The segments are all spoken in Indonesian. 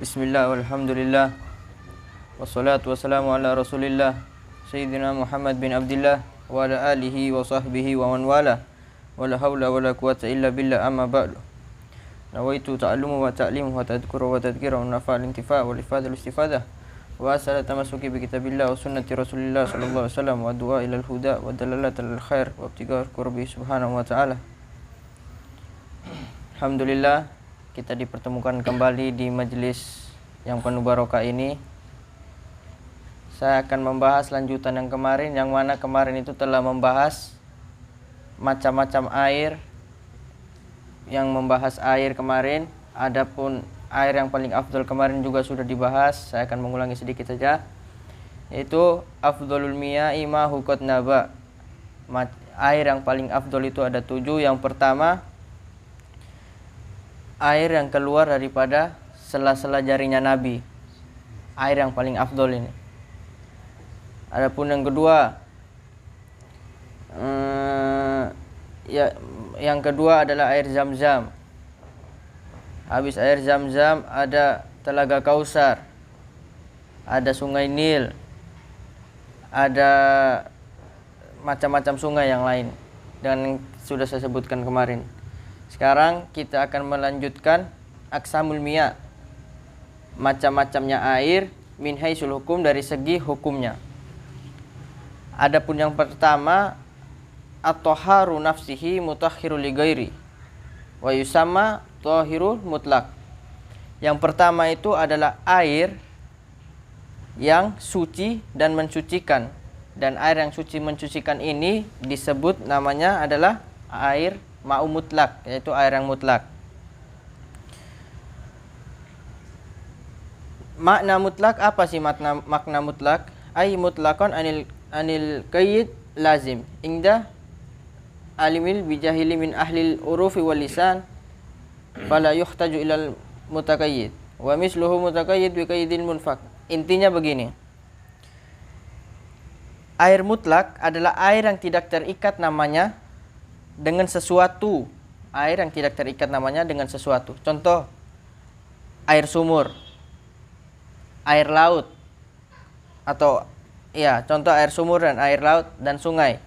Bismillah walhamdulillah wassalatu wassalamu ala rasulillah Sayyidina Muhammad bin Abdillah wa ala alihi wa sahbihi wa man wala wa la hawla wa la quwata illa billah amma ba'du. Nawaitu ta'allumu wa ta'limu wa tadhkuru wa tadhkira wa nafa'al intifa' wa ifadul istifadah wa asala tamasuki bi kitabillah wa sunnati rasulillah sallallahu alaihi wasallam wa du'a ilal huda wa dalalat al khair wa ibtigar qurbi subhanahu wa ta'ala. Alhamdulillah, kita dipertemukan kembali di majelis yang penuh barokah ini. Saya akan membahas lanjutan yang kemarin, yang mana kemarin itu telah membahas macam-macam air. Yang membahas air kemarin, adapun air yang paling afdol kemarin juga sudah dibahas. Saya akan mengulangi sedikit saja, yaitu afdolul miya'i ma hukot naba. Air yang paling afdol itu ada 7. Yang pertama, air yang keluar daripada sela-sela jarinya Nabi. Air yang paling afdol ini. Adapun yang kedua, yang kedua adalah air Zam-Zam. Habis air Zam-Zam ada Telaga Kausar, ada Sungai Nil, ada macam-macam sungai yang lain dan sudah saya sebutkan kemarin. Sekarang kita akan melanjutkan aksamul miya, macam-macamnya air, min haisul hukum, dari segi hukumnya. Adapun yang pertama, at-taharu nafsihi mutahhiru li ghairi wa yusamma tahirul mutlak. Yang pertama itu adalah air yang suci dan mensucikan, dan air yang suci mensucikan ini disebut namanya adalah air ma'u mutlak, yaitu air yang mutlak. Makna mutlak apa sih makna mutlak? Ay mutlakon anil qayyid lazim inda alimil bijahili min ahlil urufi wal lisan fala yuhtaju ilal mutaqayyid wa misluhu mutaqayyid bi qayyidil munfak. Intinya begini, air mutlak adalah air yang tidak terikat namanya dengan sesuatu. Air yang tidak terikat namanya dengan sesuatu. Contoh, air sumur, air laut, atau contoh air sumur dan air laut dan sungai.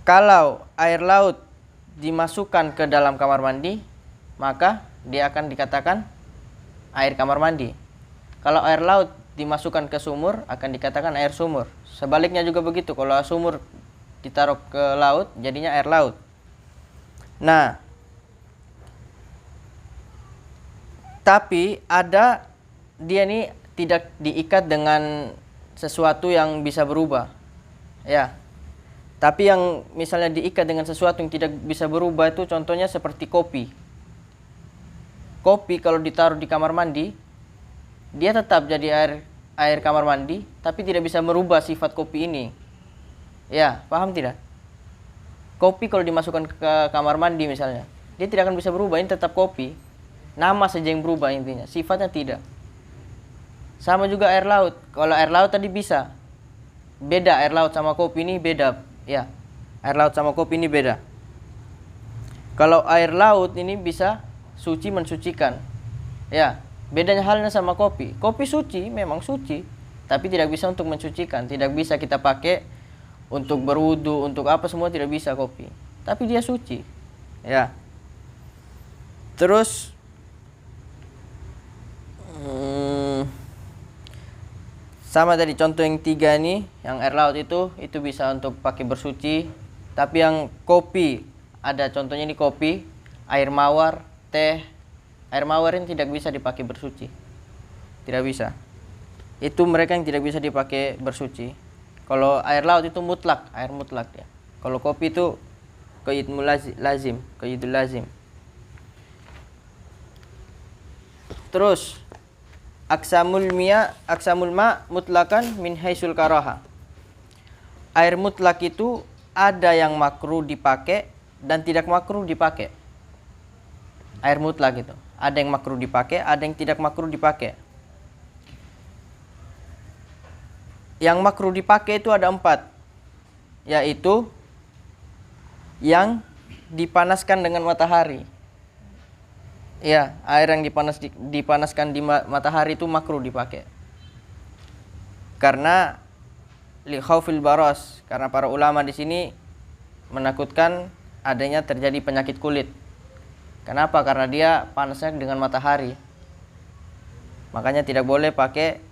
Kalau air laut dimasukkan ke dalam kamar mandi, maka dia akan dikatakan air kamar mandi. Kalau air laut dimasukkan ke sumur, akan dikatakan air sumur. Sebaliknya juga begitu, kalau sumur ditaruh ke laut, jadinya air laut. Nah, tapi ada, dia ini tidak diikat dengan sesuatu yang bisa berubah, ya. Tapi yang misalnya diikat dengan sesuatu yang tidak bisa berubah itu contohnya seperti kopi. Kopi kalau ditaruh di kamar mandi, dia tetap jadi air kamar mandi, tapi tidak bisa merubah sifat kopi ini. Ya, paham tidak? Kopi kalau dimasukkan ke kamar mandi misalnya, dia tidak akan bisa berubah, ini tetap kopi. Nama saja yang berubah intinya, sifatnya tidak. Sama juga air laut. Kalau air laut tadi bisa. Beda air laut sama kopi ini beda, ya. Air laut sama kopi ini beda. Kalau air laut ini bisa suci mensucikan. Ya, bedanya halnya sama kopi. Kopi suci, memang suci, tapi tidak bisa untuk mensucikan, tidak bisa kita pakai untuk berwudu, untuk apa semua tidak bisa kopi. Tapi dia suci. Ya. Terus sama tadi contoh yang 3 nih, yang air laut itu bisa untuk pakai bersuci. Tapi yang kopi, ada contohnya ini kopi, air mawar, teh. Air mawar ini tidak bisa dipakai bersuci. Tidak bisa. Itu mereka yang tidak bisa dipakai bersuci. Kalau air laut itu mutlak, air mutlak ya. Kalau kopi itu qayyidul lazim, qayyidul lazim. Terus aksamul ma mutlakan min haisul karaha. Air mutlak itu ada yang makruh dipakai dan tidak makruh dipakai. Air mutlak itu ada yang makruh dipakai, ada yang tidak makruh dipakai. Yang makruh dipakai itu ada 4, yaitu yang dipanaskan dengan matahari. Ya, air yang dipanaskan di matahari itu makruh dipakai. Karena li khaufil baros, karena para ulama di sini menakutkan adanya terjadi penyakit kulit. Kenapa? Karena dia panasnya dengan matahari. Makanya tidak boleh pakai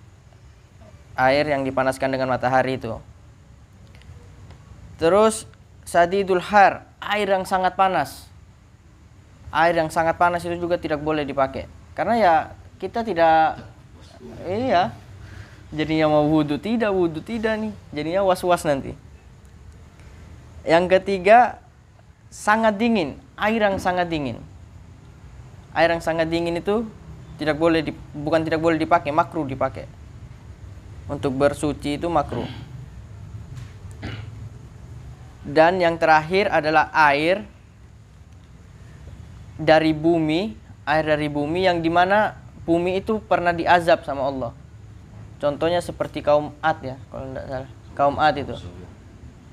air yang dipanaskan dengan matahari itu. Terus sadidul har, air yang sangat panas. Air yang sangat panas itu juga tidak boleh dipakai. Karena ya kita tidak jadinya mau wudhu tidak nih. Jadinya was-was nanti. Yang ketiga, sangat dingin, air yang sangat dingin. Air yang sangat dingin itu bukan tidak boleh dipakai, makruh dipakai. Untuk bersuci itu makruh. Dan yang terakhir adalah air dari bumi yang dimana bumi itu pernah diazab sama Allah. Contohnya seperti kaum Ad ya, kalau tidak salah. Kaum Ad itu.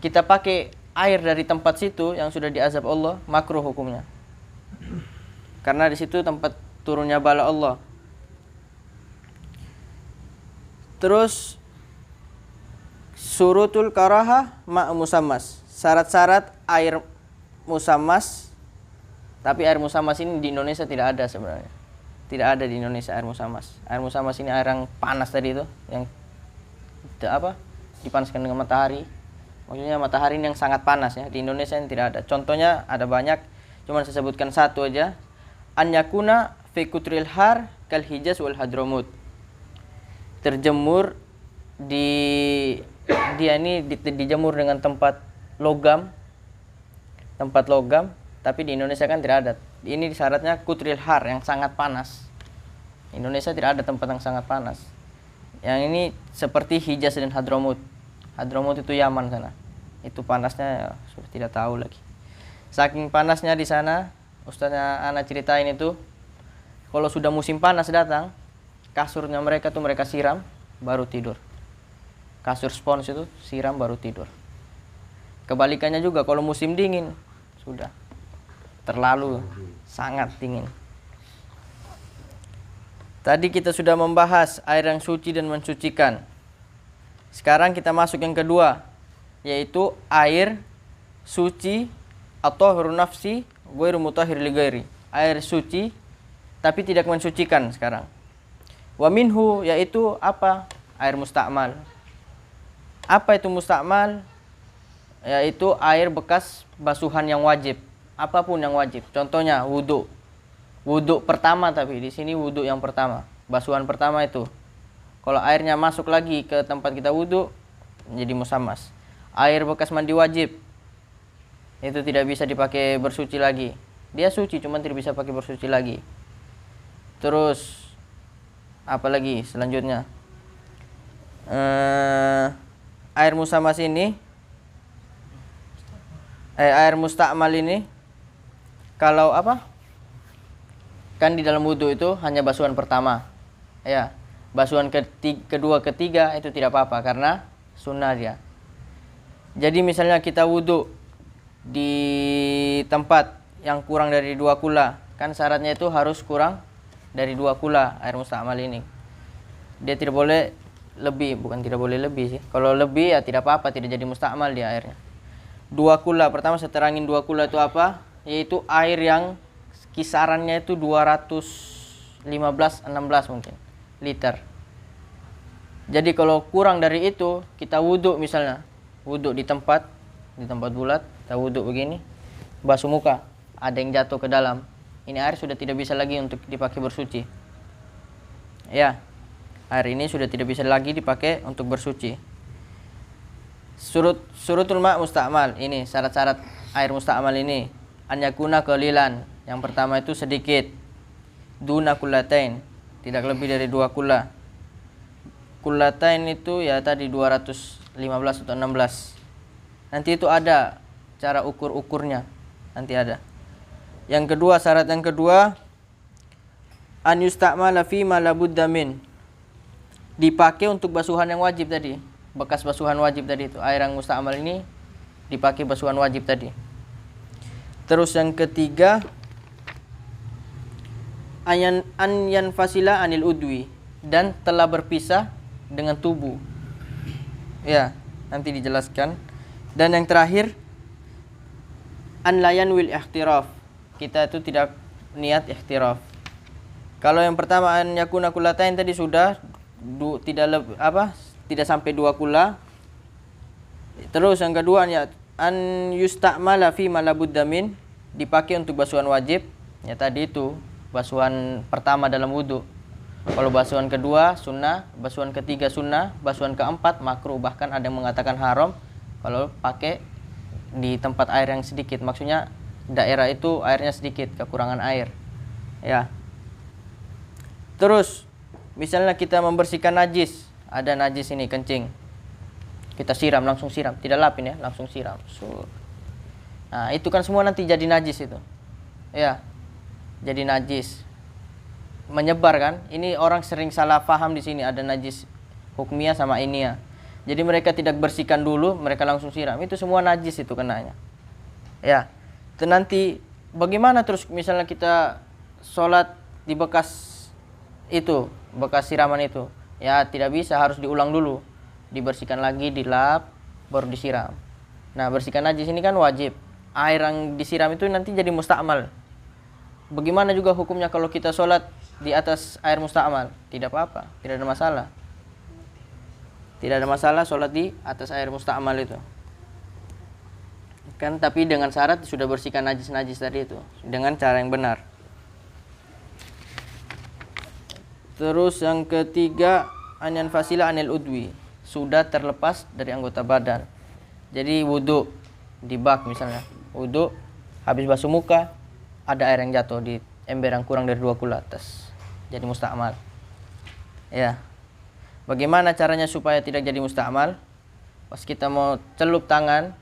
Kita pakai air dari tempat situ yang sudah diazab Allah, makruh hukumnya. Karena di situ tempat turunnya bala Allah. Terus surutul karahah ma' musammas. Syarat-syarat air musammas. Tapi air musammas ini di Indonesia tidak ada sebenarnya. Tidak ada di Indonesia air musammas. Air musammas ini air yang panas tadi itu, yang dipanaskan dengan matahari. Maksudnya matahari ini yang sangat panas ya. Di Indonesia ini tidak ada. Contohnya ada banyak, cuma saya sebutkan satu aja. An yakuna fi kutril har kal Hijaz wal Hadramut. Terjemur dijemur dengan tempat logam, tapi di Indonesia kan tidak ada. Ini syaratnya kutril har yang sangat panas. Indonesia tidak ada tempat yang sangat panas. Yang ini seperti Hijaz dan Hadramut. Hadramut itu Yaman sana. Itu panasnya ya, sudah tidak tahu lagi. Saking panasnya di sana, ustaznya Ana ceritain itu, kalau sudah musim panas datang, kasurnya mereka tuh mereka siram baru tidur. Kasur spons itu siram baru tidur. Kebalikannya juga kalau musim dingin, sudah terlalu sangat dingin. Tadi kita sudah membahas air yang suci dan mensucikan. Sekarang kita masuk yang kedua, yaitu air suci atau nafsi ghairu mutahhir li ghairi. Air suci tapi tidak mensucikan sekarang. Wa minhu, yaitu apa? Air mustakmal. Apa itu mustakmal? Yaitu air bekas basuhan yang wajib. Apapun yang wajib. Contohnya wudhu. Wudhu pertama, tapi di sini wudhu yang pertama. Basuhan pertama itu. Kalau airnya masuk lagi ke tempat kita wudhu, menjadi musammas. Air bekas mandi wajib. Itu tidak bisa dipakai bersuci lagi. Dia suci, cuma tidak bisa pakai bersuci lagi. Terus apa lagi selanjutnya? Air musammas ini, air mustakmal ini, kalau kan di dalam wudhu itu hanya basuhan pertama, ya. Basuhan kedua, ketiga itu tidak apa-apa karena sunnah dia. Jadi misalnya kita wudhu di tempat yang kurang dari 2 kula, kan syaratnya itu harus kurang dari 2 kula air mustakmal ini. Dia tidak boleh lebih, bukan tidak boleh lebih sih. Kalau lebih ya tidak apa-apa, tidak jadi mustakmal dia airnya. 2 kula, pertama saya terangin 2 kula itu apa? Yaitu air yang kisarannya itu 215-16 mungkin liter. Jadi kalau kurang dari itu, kita wudhu misalnya, wudhu di tempat bulat, kita wudhu begini, basuh muka, ada yang jatuh ke dalam, ini air sudah tidak bisa lagi untuk dipakai bersuci. Ya, air ini sudah tidak bisa lagi dipakai untuk bersuci. Surutul ma' mustakmal, ini syarat-syarat air mustakmal ini. An yakuna qalilan, yang pertama itu sedikit. Duna kullatain, tidak lebih dari 2 kula. Kullatain itu ya tadi 215 atau 16. Nanti itu ada cara ukur-ukurnya, nanti ada. Yang kedua, syarat yang kedua, an yustakmala fi ma la budda min, dipakai untuk basuhan yang wajib tadi, bekas basuhan wajib tadi itu. Air yang mustakmal ini dipakai basuhan wajib tadi. Terus yang ketiga, an yanfasila anil udwi, dan telah berpisah dengan tubuh. Ya, nanti dijelaskan. Dan yang terakhir, an layan wil ihtiraf. Kita itu tidak niat ihtiraf. Kalau yang pertama an yakuna kulatain tadi sudah tidak sampai 2 kula. Terus yang kedua an yusta'mala fi ma la budda min, dipakai untuk basuhan wajib. Ya tadi itu basuhan pertama dalam wudu. Kalau basuhan kedua sunnah, basuhan ketiga sunnah, basuhan keempat makruh, bahkan ada yang mengatakan haram kalau pakai di tempat air yang sedikit. Maksudnya daerah itu airnya sedikit, kekurangan air. Ya. Terus misalnya kita membersihkan najis, ada najis ini kencing. Kita siram, langsung siram, tidak lapin ya, langsung siram. Nah, itu kan semua nanti jadi najis itu. Ya. Jadi najis. Menyebar kan? Ini orang sering salah paham di sini, ada najis hukmiyah sama iniyah. Jadi mereka tidak bersihkan dulu, mereka langsung siram. Itu semua najis itu kenanya. Ya. Itu nanti bagaimana terus misalnya kita sholat di bekas itu, bekas siraman itu. Ya, tidak bisa, harus diulang dulu. Dibersihkan lagi, dilap, baru disiram. Nah, bersihkan najis ini kan wajib. Air yang disiram itu nanti jadi musta'mal. Bagaimana juga hukumnya kalau kita sholat di atas air musta'mal? Tidak apa-apa, tidak ada masalah. Tidak ada masalah sholat di atas air musta'mal itu. Kan tapi dengan syarat sudah bersihkan najis-najis tadi itu dengan cara yang benar. Terus yang ketiga, anyan fasila anil udwi, sudah terlepas dari anggota badan. Jadi wudu di bak misalnya, wudu habis basuh muka, ada air yang jatuh di ember yang kurang dari 2 kula atas, jadi musta'mal. Ya. Bagaimana caranya supaya tidak jadi musta'mal? Pas kita mau celup tangan,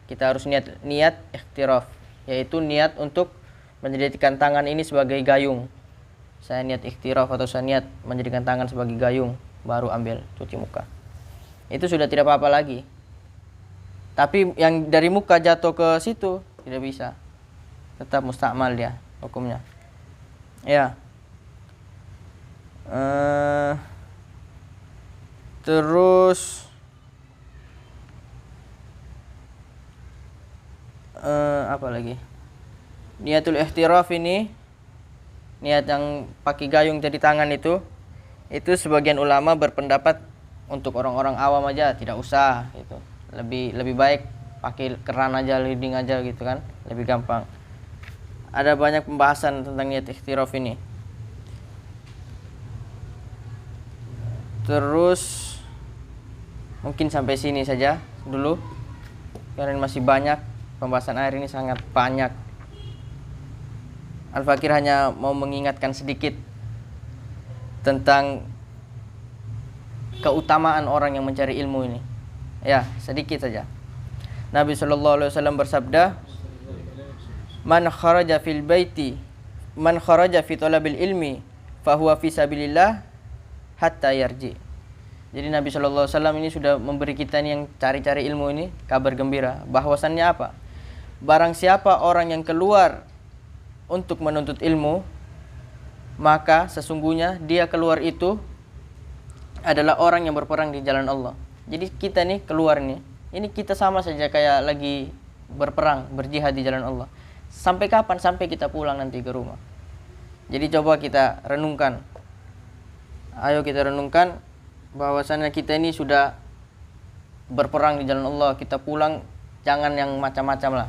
kita harus niat ikhtiraf, yaitu niat untuk menjadikan tangan ini sebagai gayung. Saya niat ikhtiraf atau saya niat menjadikan tangan sebagai gayung, baru ambil cuci muka. Itu sudah tidak apa-apa lagi. Tapi yang dari muka jatuh ke situ tidak bisa. Tetap musta'mal dia hukumnya. Ya. Terus apa lagi? Niatul ihtiraf ini, niat yang pakai gayung jadi tangan itu sebagian ulama berpendapat untuk orang-orang awam aja tidak usah gitu. Lebih baik pakai keran aja, leading aja gitu kan, lebih gampang. Ada banyak pembahasan tentang niat ikhtiraf ini. Terus mungkin sampai sini saja dulu. Karena masih banyak pembahasan air ini, sangat banyak. Al-Fakir hanya mau mengingatkan sedikit tentang keutamaan orang yang mencari ilmu ini. Ya, sedikit saja. Nabi SAW bersabda, Man kharaja fi talabil ilmi fahuwa fi sabilillah hatta yarji. Jadi Nabi SAW ini sudah memberi kita ini yang cari-cari ilmu ini kabar gembira. Bahwasannya apa? Barang siapa orang yang keluar untuk menuntut ilmu, maka sesungguhnya dia keluar itu adalah orang yang berperang di jalan Allah. Jadi kita nih keluar nih, ini kita sama saja kayak lagi berperang, berjihad di jalan Allah. Sampai kapan? Sampai kita pulang nanti ke rumah. Jadi coba kita renungkan. Ayo kita renungkan bahwasannya kita ini sudah berperang di jalan Allah. Kita pulang jangan yang macam-macam lah.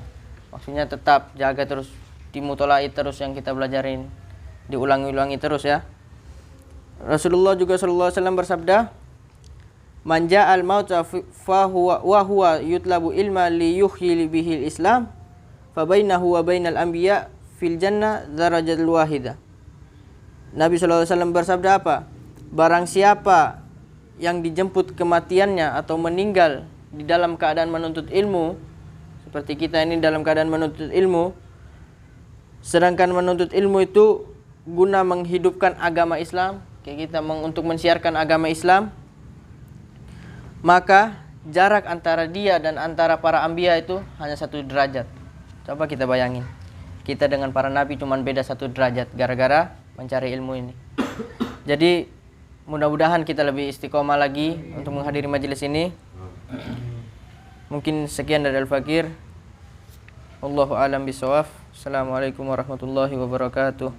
Maksudnya tetap jaga terus, dimutolai terus yang kita belajarin, diulangi-ulangi terus ya. Rasulullah juga sallallahu alaihi wasallam bersabda, Man ja'al mauta fa huwa yutlabu ilma li yuhyi bihil Islam fa bainahu wa bainal anbiya fil jannah darajatul wahidah. Nabi sallallahu alaihi wasallam bersabda apa? Barang siapa yang dijemput kematiannya atau meninggal di dalam keadaan menuntut ilmu, seperti kita ini dalam keadaan menuntut ilmu, sedangkan menuntut ilmu itu guna menghidupkan agama Islam, kayak kita untuk mensiarkan agama Islam, maka jarak antara dia dan antara para anbiya itu hanya 1 derajat. Coba kita bayangin, kita dengan para nabi cuma beda 1 derajat gara-gara mencari ilmu ini. Jadi mudah-mudahan kita lebih istiqomah lagi untuk menghadiri majelis ini. Mungkin sekian dari Al-Fakir. Wallahu a'lam bishawab. Assalamualaikum warahmatullahi wabarakatuh.